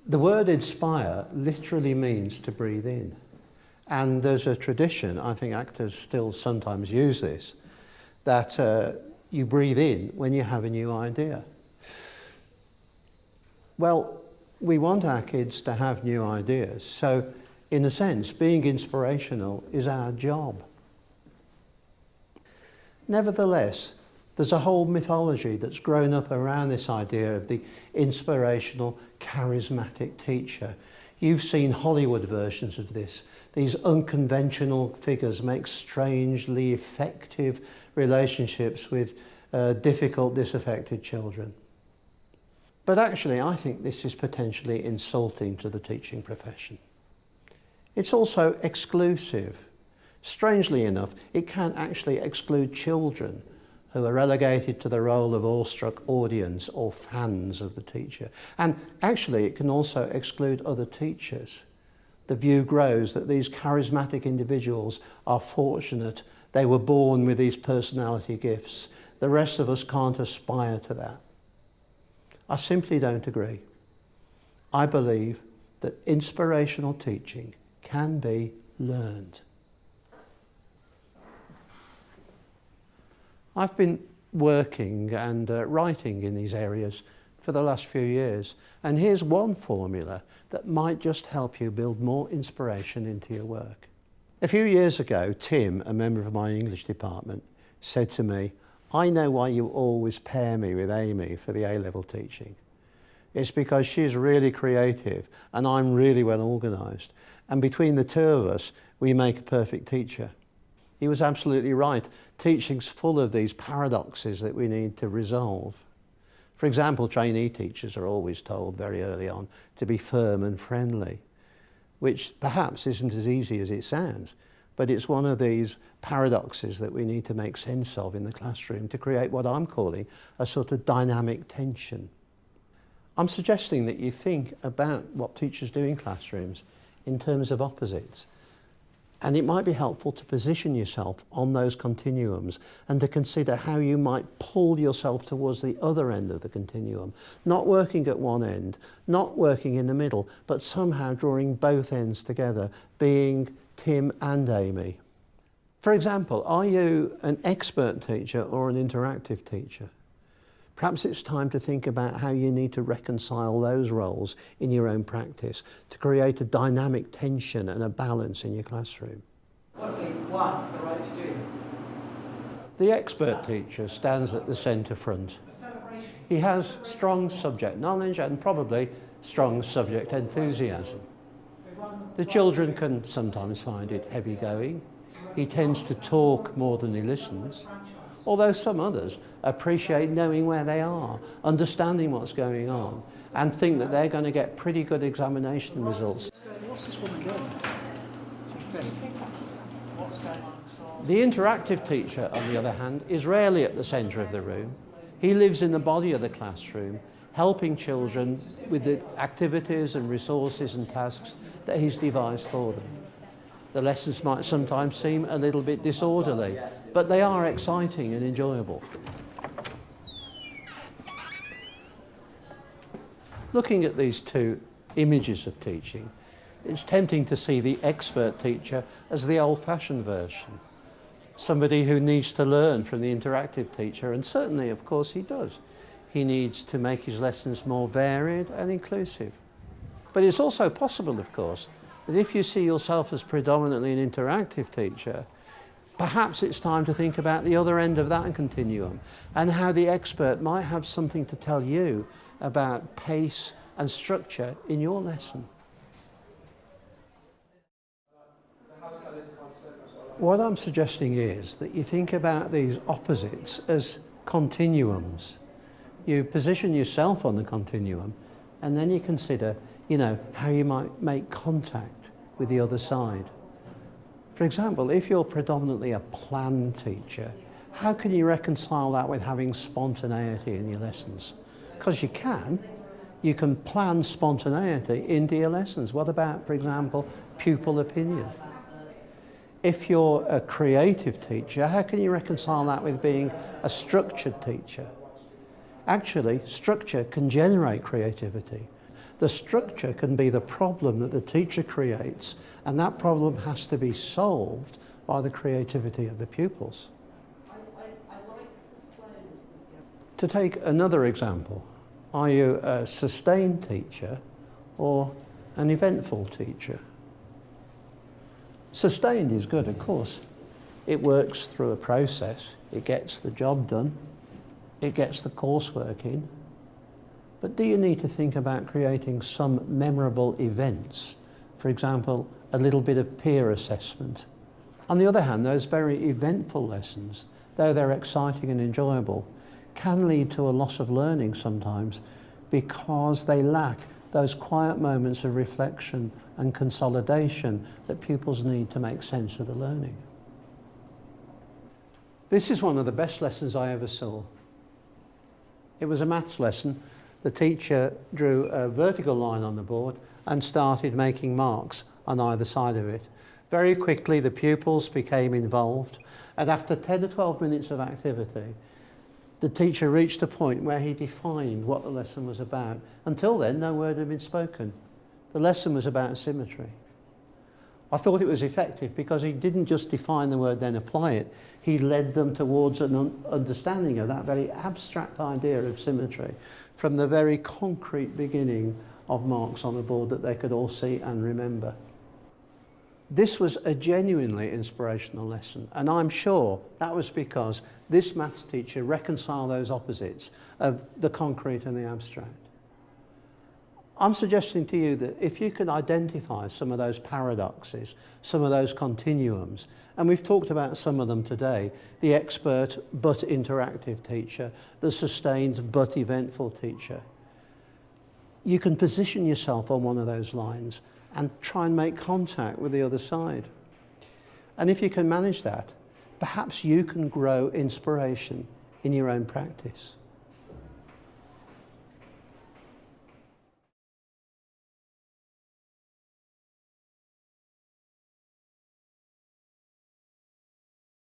The word inspire literally means to breathe in. And there's a tradition, I think actors still sometimes use this, that you breathe in when you have a new idea. Well, we want our kids to have new ideas, so in a sense, being inspirational is our job. Nevertheless, there's a whole mythology that's grown up around this idea of the inspirational, charismatic teacher. You've seen Hollywood versions of this. These unconventional figures make strangely effective relationships with difficult, disaffected children. But actually, I think this is potentially insulting to the teaching profession. It's also exclusive. Strangely enough, it can actually exclude children who are relegated to the role of awestruck audience or fans of the teacher. And actually, it can also exclude other teachers. The view grows that these charismatic individuals are fortunate. They were born with these personality gifts. The rest of us can't aspire to that. I simply don't agree. I believe that inspirational teaching can be learned. I've been working and writing in these areas for the last few years, and here's one formula that might just help you build more inspiration into your work. A few years ago, Tim, a member of my English department, said to me, "I know why you always pair me with Amy for the A-level teaching. It's because she's really creative and I'm really well organised, and between the two of us, we make a perfect teacher." He was absolutely right. Teaching's full of these paradoxes that we need to resolve. For example, trainee teachers are always told very early on to be firm and friendly, which perhaps isn't as easy as it sounds, but it's one of these paradoxes that we need to make sense of in the classroom to create what I'm calling a sort of dynamic tension. I'm suggesting that you think about what teachers do in classrooms in terms of opposites. And it might be helpful to position yourself on those continuums and to consider how you might pull yourself towards the other end of the continuum, not working at one end, not working in the middle, but somehow drawing both ends together, being Tim and Amy. For example, are you an expert teacher or an interactive teacher? Perhaps it's time to think about how you need to reconcile those roles in your own practice to create a dynamic tension and a balance in your classroom. What have they won the right to do? The expert teacher stands at the centre front. He has strong subject knowledge and probably strong subject enthusiasm. The children can sometimes find it heavy going. He tends to talk more than he listens, although some others appreciate knowing where they are, understanding what's going on, and think that they're going to get pretty good examination results. What's this woman doing? What's going on? The interactive teacher, on the other hand, is rarely at the centre of the room. He lives in the body of the classroom, helping children with the activities and resources and tasks that he's devised for them. The lessons might sometimes seem a little bit disorderly, but they are exciting and enjoyable. Looking at these two images of teaching, it's tempting to see the expert teacher as the old-fashioned version, somebody who needs to learn from the interactive teacher, and certainly, of course, he does. He needs to make his lessons more varied and inclusive. But it's also possible, of course, that if you see yourself as predominantly an interactive teacher, perhaps it's time to think about the other end of that continuum and how the expert might have something to tell you about pace and structure in your lesson. What I'm suggesting is that you think about these opposites as continuums. You position yourself on the continuum and then you consider, how you might make contact with the other side. For example, if you're predominantly a plan teacher, how can you reconcile that with having spontaneity in your lessons? Because you can plan spontaneity into your lessons. What about, for example, pupil opinion? If you're a creative teacher, how can you reconcile that with being a structured teacher? Actually, structure can generate creativity. The structure can be the problem that the teacher creates, and that problem has to be solved by the creativity of the pupils. I like the slowness of your... To take another example, are you a sustained teacher or an eventful teacher? Sustained is good, of course. It works through a process. It gets the job done. It gets the coursework in. But do you need to think about creating some memorable events? For example, a little bit of peer assessment. On the other hand, those very eventful lessons, though they're exciting and enjoyable, can lead to a loss of learning sometimes because they lack those quiet moments of reflection and consolidation that pupils need to make sense of the learning. This is one of the best lessons I ever saw. It was a maths lesson. The teacher drew a vertical line on the board and started making marks on either side of it. Very quickly the pupils became involved, and after 10 or 12 minutes of activity, the teacher reached a point where he defined what the lesson was about. Until then, no word had been spoken. The lesson was about symmetry. I thought it was effective because he didn't just define the word then apply it. He led them towards an understanding of that very abstract idea of symmetry from the very concrete beginning of marks on a board that they could all see and remember. This was a genuinely inspirational lesson, and I'm sure that was because this maths teacher reconciled those opposites of the concrete and the abstract. I'm suggesting to you that if you can identify some of those paradoxes, some of those continuums, and we've talked about some of them today, the expert but interactive teacher, the sustained but eventful teacher, you can position yourself on one of those lines and try and make contact with the other side. And if you can manage that, perhaps you can grow inspiration in your own practice.